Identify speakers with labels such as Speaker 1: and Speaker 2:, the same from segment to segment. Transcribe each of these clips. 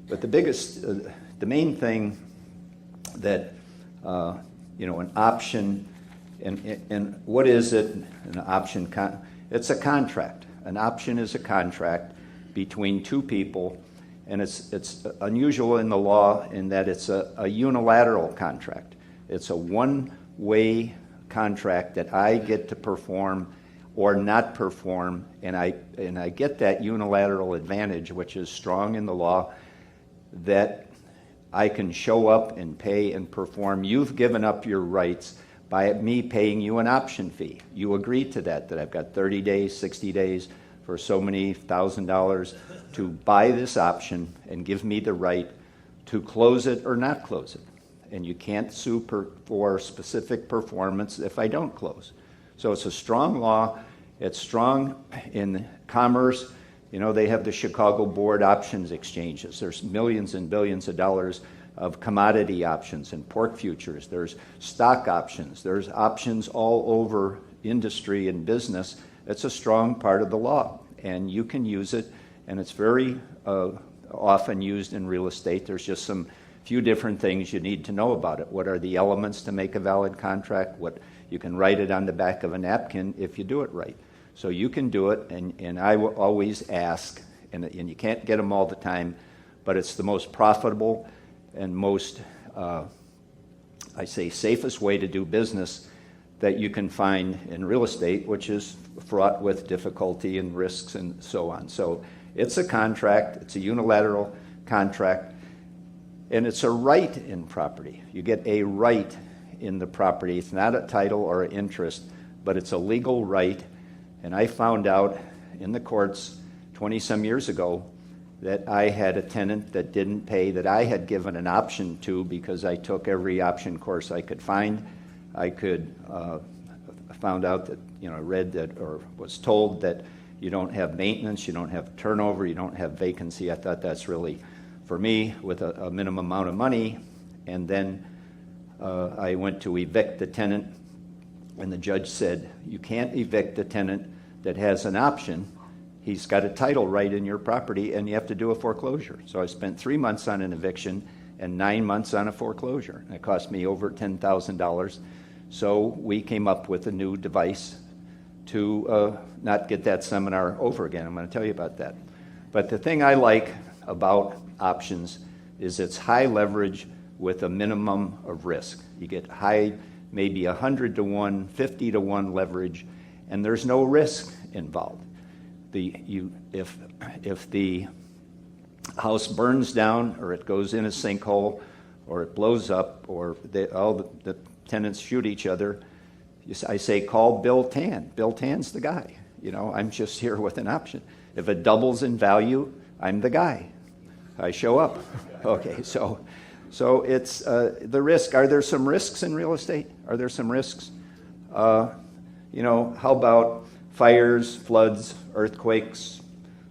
Speaker 1: But the main thing that, an option, and what is it, an option? It's a contract. An option is a contract between two people, and it's unusual in the law in that it's a unilateral contract. It's a one-way contract that I get to perform or not perform, and I get that unilateral advantage, which is strong in the law, that I can show up and pay and perform. You've given up your rights by me paying you an option fee. You agreed to that I've got 30 days, 60 days for so many $1,000 to buy this option and give me the right to close it or not close it. And you can't sue for specific performance if I don't close. So it's a strong law. It's strong in commerce. They have the Chicago Board options exchanges. There's millions and billions of dollars of commodity options and pork futures. There's stock options. There's options all over industry and business. It's a strong part of the law, and you can use it, and it's very often used in real estate. There's just some few different things you need to know about it. What are the elements to make a valid contract? What you can write it on the back of a napkin if you do it right. So you can do it, and I will always ask, and you can't get them all the time, but it's the most profitable and most, safest way to do business that you can find in real estate, which is fraught with difficulty and risks and so on. So it's a contract. It's a unilateral contract, and it's a right in property. You get a right in the property. It's not a title or an interest, but it's a legal right. And I found out in the courts 20-some years ago that I had a tenant that didn't pay, that I had given an option to because I took every option course I could find. I found out that, read that or was told that you don't have maintenance, you don't have turnover, you don't have vacancy. I thought that's really, for me, with a minimum amount of money. And then I went to evict the tenant, and the judge said, you can't evict the tenant that has an option. He's got a title right in your property, and you have to do a foreclosure. So I spent 3 months on an eviction and 9 months on a foreclosure. It cost me over $10,000. So we came up with a new device to not get that seminar over again. I'm going to tell you about that. But the thing I like about options is it's high leverage with a minimum of risk. You get high, maybe 100 to 1, 50 to 1 leverage, and there's no risk involved. If the house burns down, or it goes in a sinkhole, or it blows up, or all the tenants shoot each other, I say, call Bill Tan. Bill Tan's the guy. I'm just here with an option. If it doubles in value, I'm the guy. I show up. Okay, so it's the risk. Are there some risks in real estate? Are there some risks? How about fires, floods, earthquakes,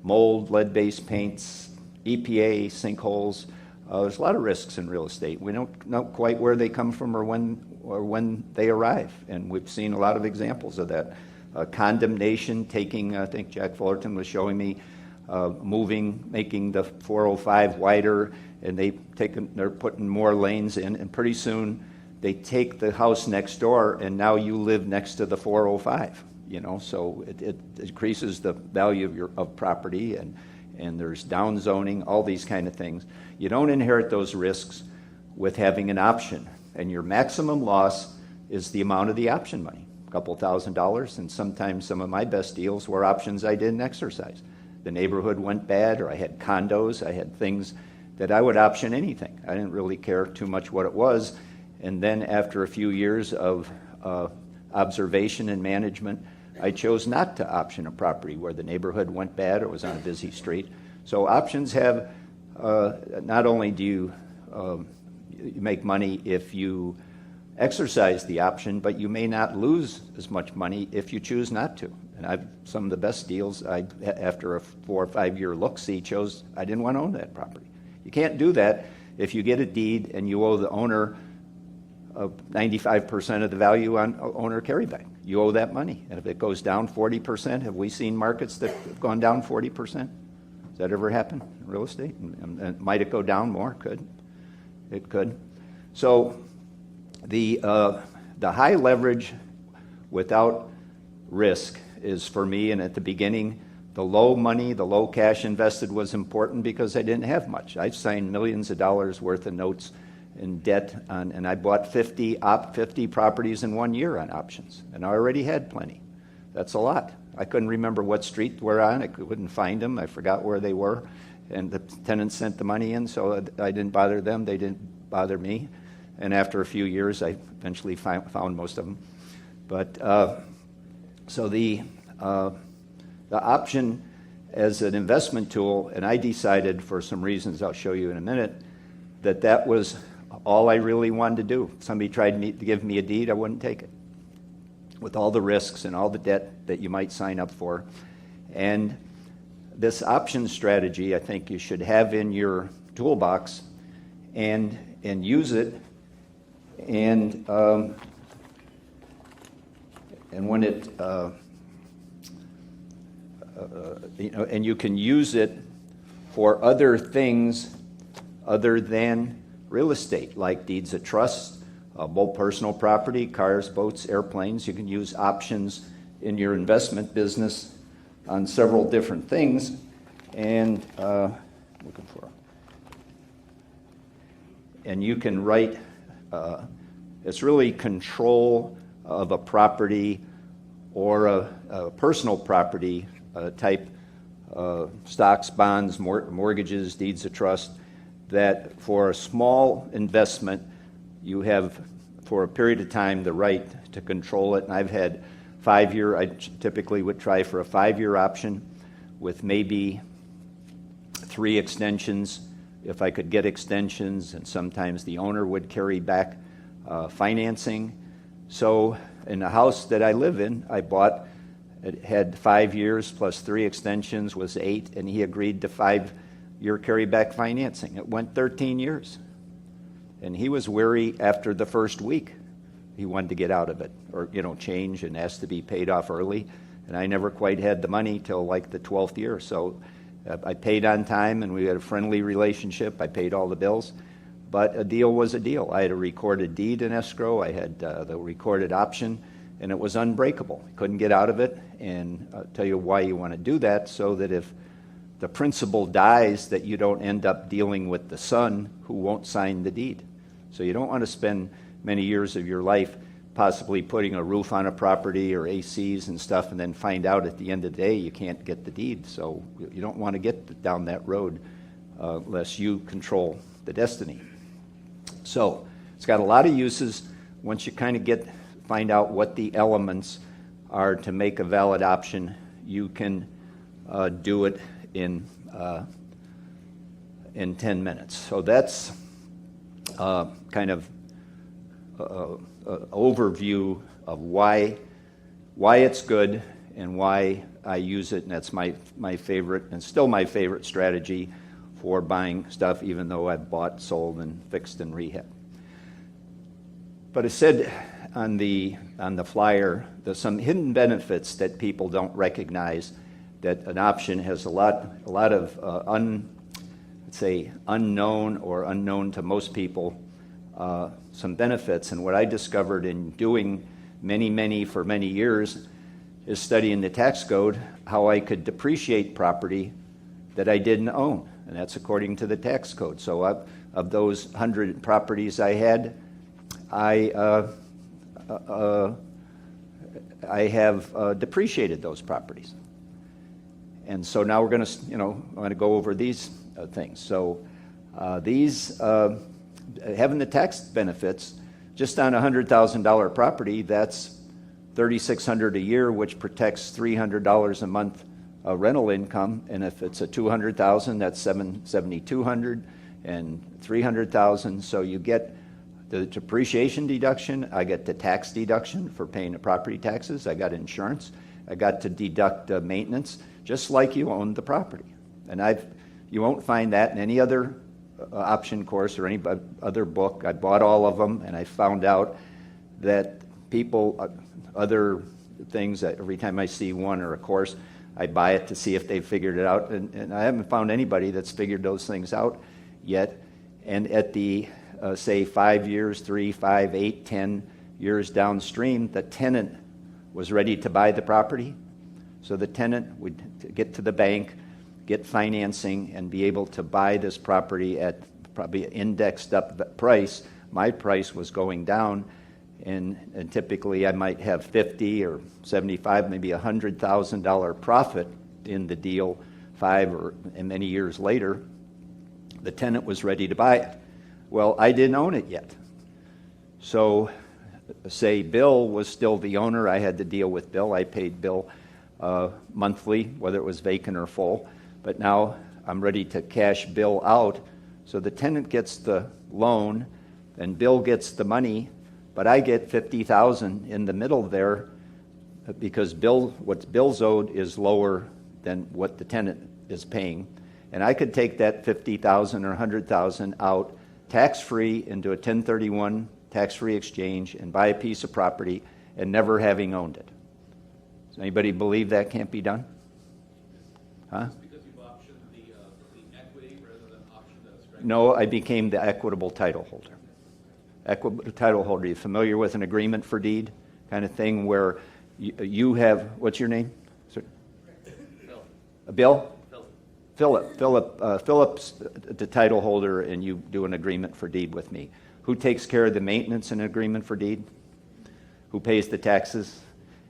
Speaker 1: mold, lead-based paints, EPA, sinkholes? There's a lot of risks in real estate. We don't know quite where they come from or when they arrive, and we've seen a lot of examples of that. Condemnation, taking, I think Jack Fullerton was showing me, making the 405 wider, and they're putting more lanes in, and pretty soon they take the house next door, and now you live next to the 405. So it increases the value of property, and there's downzoning, all these kind of things. You don't inherit those risks with having an option, and your maximum loss is the amount of the option money, a couple $1,000, and sometimes some of my best deals were options I didn't exercise. The neighborhood went bad, or I had condos, I had things that I would option anything. I didn't really care too much what it was, and then after a few years of observation and management, I chose not to option a property where the neighborhood went bad or was on a busy street. So options have, not only do you make money if you exercise the option, but you may not lose as much money if you choose not to. And some of the best deals, after a 4 or 5 year look-see, chose I didn't want to own that property. You can't do that if you get a deed and you owe the owner 95% of the value on owner carryback. You owe that money. And if it goes down 40%, have we seen markets that have gone down 40%? that ever happen in real estate? And might it go down more? Could. It could. So the high leverage without risk is for me, and at the beginning, the low money, the low cash invested was important because I didn't have much. I signed millions of dollars worth of notes in debt, and I bought 50 properties in 1 year on options, and I already had plenty. That's a lot. I couldn't remember what street we're on. I couldn't find them. I forgot where they were, and the tenants sent the money in, so I didn't bother them. They didn't bother me, and after a few years, I eventually found most of them. But so the option as an investment tool, and I decided for some reasons I'll show you in a minute, that was all I really wanted to do. If somebody tried to give me a deed, I wouldn't take it, with all the risks and all the debt that you might sign up for. And this option strategy, I think you should have in your toolbox and use it. And when it and you can use it for other things other than real estate, like deeds of trust, both personal property, cars, boats, airplanes. You can use options in your investment business on several different things. And and you can write, it's really control of a property or a personal property type stocks, bonds, mortgages, deeds of trust, that for a small investment, you have, for a period of time, the right to control it. And I've had 5-year, I typically would try for a 5-year option with maybe 3 extensions, if I could get extensions, and sometimes the owner would carry back financing. So in the house that I live in, I bought, it had 5 years plus 3 extensions was 8, and he agreed to 5-year carryback financing. It went 13 years. And he was weary after the first week. He wanted to get out of it, or change, and asked to be paid off early. And I never quite had the money till like the 12th year. So I paid on time, and we had a friendly relationship. I paid all the bills. But a deal was a deal. I had a recorded deed in escrow. I had the recorded option, and it was unbreakable. I couldn't get out of it. And I'll tell you why you want to do that, so that if the principal dies, that you don't end up dealing with the son who won't sign the deed. So you don't want to spend many years of your life possibly putting a roof on a property or ACs and stuff, and then find out at the end of the day you can't get the deed. So you don't want to get down that road unless you control the destiny. So it's got a lot of uses. Once you kind of find out what the elements are to make a valid option, you can do it in 10 minutes. So that's kind of overview of why it's good and why I use it, and that's my favorite, and still my favorite strategy for buying stuff, even though I've bought, sold, and fixed and rehab. But it said on the flyer, there's some hidden benefits that people don't recognize, that an option has a lot of unknown or unknown to most people, some benefits. And what I discovered in doing for many years is studying the tax code, how I could depreciate property that I didn't own. And that's according to the tax code. So of those 100 properties I had, I have depreciated those properties. And so now we're going to go over these things. So these having the tax benefits, just on a $100,000 property, that's $3,600 a year, which protects $300 a month rental income. And if it's a $200,000, that's $7,200 and $300,000. So you get the depreciation deduction. I get the tax deduction for paying the property taxes. I got insurance. I got to deduct maintenance, just like you own the property. And you won't find that in any other option course or any other book. I bought all of them, and I found out that people, other things, that every time I see one or a course, I buy it to see if they figured it out, and I haven't found anybody that's figured those things out yet. And at the, say, 5 years, 3, 5, 8, 10 years downstream, the tenant was ready to buy the property. So the tenant would get to the bank, get financing, and be able to buy this property at probably an indexed up price. My price was going down, and typically I might have 50 or 75, maybe $100,000 profit in the deal 5 or many years later. The tenant was ready to buy it. Well, I didn't own it yet. So, say Bill was still the owner, I had to deal with Bill. I paid Bill monthly, whether it was vacant or full. But now I'm ready to cash Bill out. So the tenant gets the loan, and Bill gets the money, but I get $50,000 in the middle there because what Bill's owed is lower than what the tenant is paying. And I could take that $50,000 or $100,000 out tax-free into a 1031 tax-free exchange and buy a piece of property and never having owned it. Does anybody believe that can't be done? Huh?
Speaker 2: Because you've optioned the equity rather than option the strength?
Speaker 1: No, I became the equitable title holder. Equitable title holder. You familiar with an agreement for deed kind of thing where you have, what's your name? Sir?
Speaker 2: Bill.
Speaker 1: Bill?
Speaker 2: Philip.
Speaker 1: Philip's the title holder, and you do an agreement for deed with me. Who takes care of the maintenance in an agreement for deed? Who pays the taxes?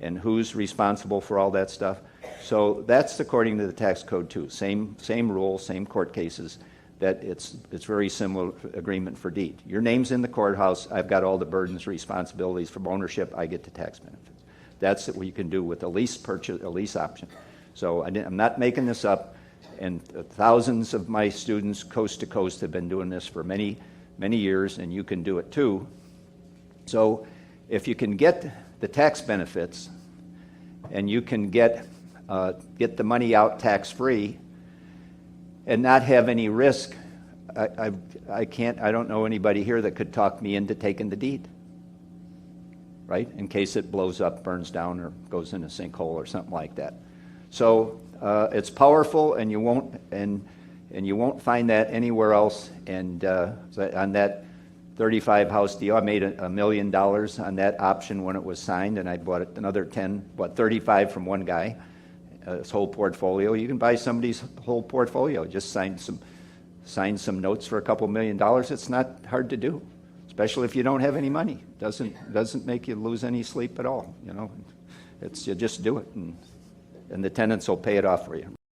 Speaker 1: And who's responsible for all that stuff? So that's according to the tax code too. Same rule, same court cases. That it's very similar agreement for deed. Your name's in the courthouse. I've got all the burdens, responsibilities from ownership. I get the tax benefits. That's what you can do with a lease purchase, a lease option. So I'm not making this up. And thousands of my students, coast to coast, have been doing this for many, many years, and you can do it too. So if you can get the tax benefits and you can get the money out tax-free and not have any risk, I don't know anybody here that could talk me into taking the deed, right? In case it blows up, burns down, or goes in a sinkhole or something like that. So it's powerful, and you won't find that anywhere else. And on that 35 house deal, I made $1 million on that option when it was signed, and I bought another 35 from one guy. His whole portfolio. You can buy somebody's whole portfolio. Just sign some notes for a couple $1 million. It's not hard to do, especially if you don't have any money. Doesn't make you lose any sleep at all. You know, you just do it, and the tenants will pay it off for you.